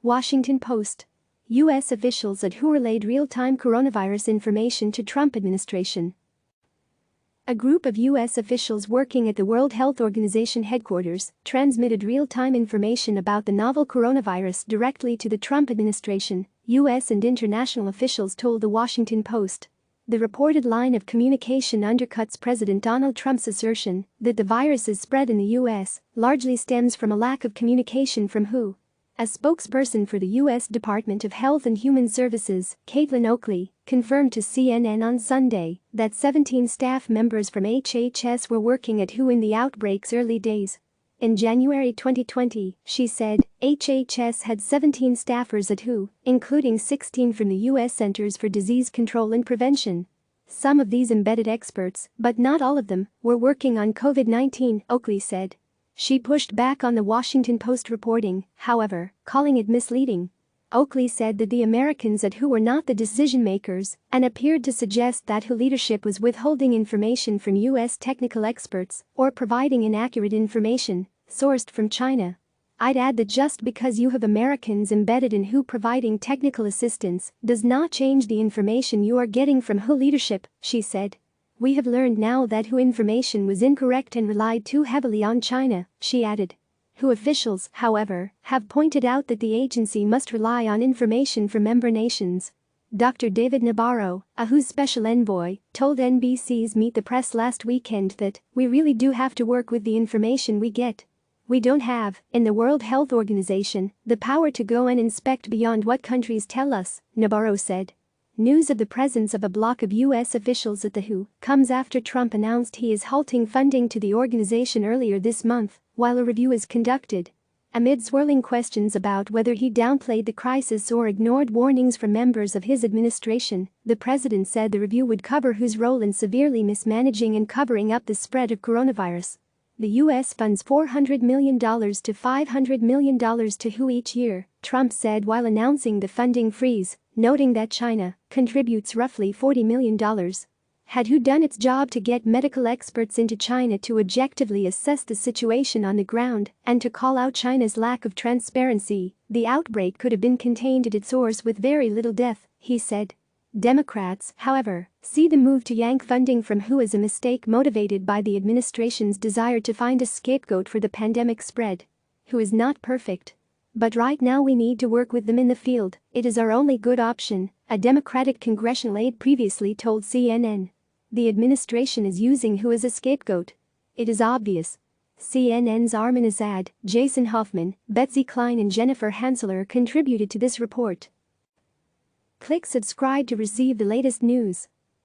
Washington Post. U.S. officials at WHO relayed real-time coronavirus information to Trump administration. A group of U.S. officials working at the World Health Organization headquarters transmitted real-time information about the novel coronavirus directly to the Trump administration, U.S. and international officials told the Washington Post. The reported line of communication undercuts President Donald Trump's assertion that the virus is spread in the U.S., largely stems from a lack of communication from WHO. A spokesperson for the U.S. Department of Health and Human Services, Oakley, confirmed to CNN on Sunday that 17 staff members from HHS were working at WHO in the outbreak's early days. In January 2020, she said, HHS had 17 staffers at WHO, including 16 from the U.S. Centers for Disease Control and Prevention. Some of these embedded experts, but not all of them, were working on COVID-19, Oakley said. She pushed back on the Washington Post reporting, however, calling it misleading. Oakley said that the Americans at WHO were not the decision-makers and appeared to suggest that WHO leadership was withholding information from U.S. technical experts or providing inaccurate information sourced from China. I'd add that just because you have Americans embedded in WHO providing technical assistance does not change the information you are getting from WHO leadership, she said. We have learned now that WHO information was incorrect and relied too heavily on China, she added. WHO officials, however, have pointed out that the agency must rely on information from member nations. Dr. David Nabarro, a WHO special envoy, told NBC's Meet the Press last weekend that we really do have to work with the information we get. We don't have, in the World Health Organization, the power to go and inspect beyond what countries tell us, Nabarro said. News of the presence of a bloc of U.S. officials at the WHO comes after Trump announced he is halting funding to the organization earlier this month, while a review is conducted. Amid swirling questions about whether he downplayed the crisis or ignored warnings from members of his administration, the president said the review would cover WHO's role in severely mismanaging and covering up the spread of coronavirus. The U.S. funds $400 million to $500 million to WHO each year, Trump said while announcing the funding freeze, noting that China contributes roughly $40 million. Had WHO done its job to get medical experts into China to objectively assess the situation on the ground and to call out China's lack of transparency, the outbreak could have been contained at its source with very little death, he said. Democrats, however, see the move to yank funding from WHO as a mistake motivated by the administration's desire to find a scapegoat for the pandemic spread. WHO is not perfect. But right now we need to work with them in the field, it is our only good option, a Democratic congressional aide previously told CNN. The administration is using WHO as a scapegoat. It is obvious. CNN's Armin Azad, Jason Hoffman, Betsy Klein and Jennifer Hanseler contributed to this report. Click subscribe to receive the latest news.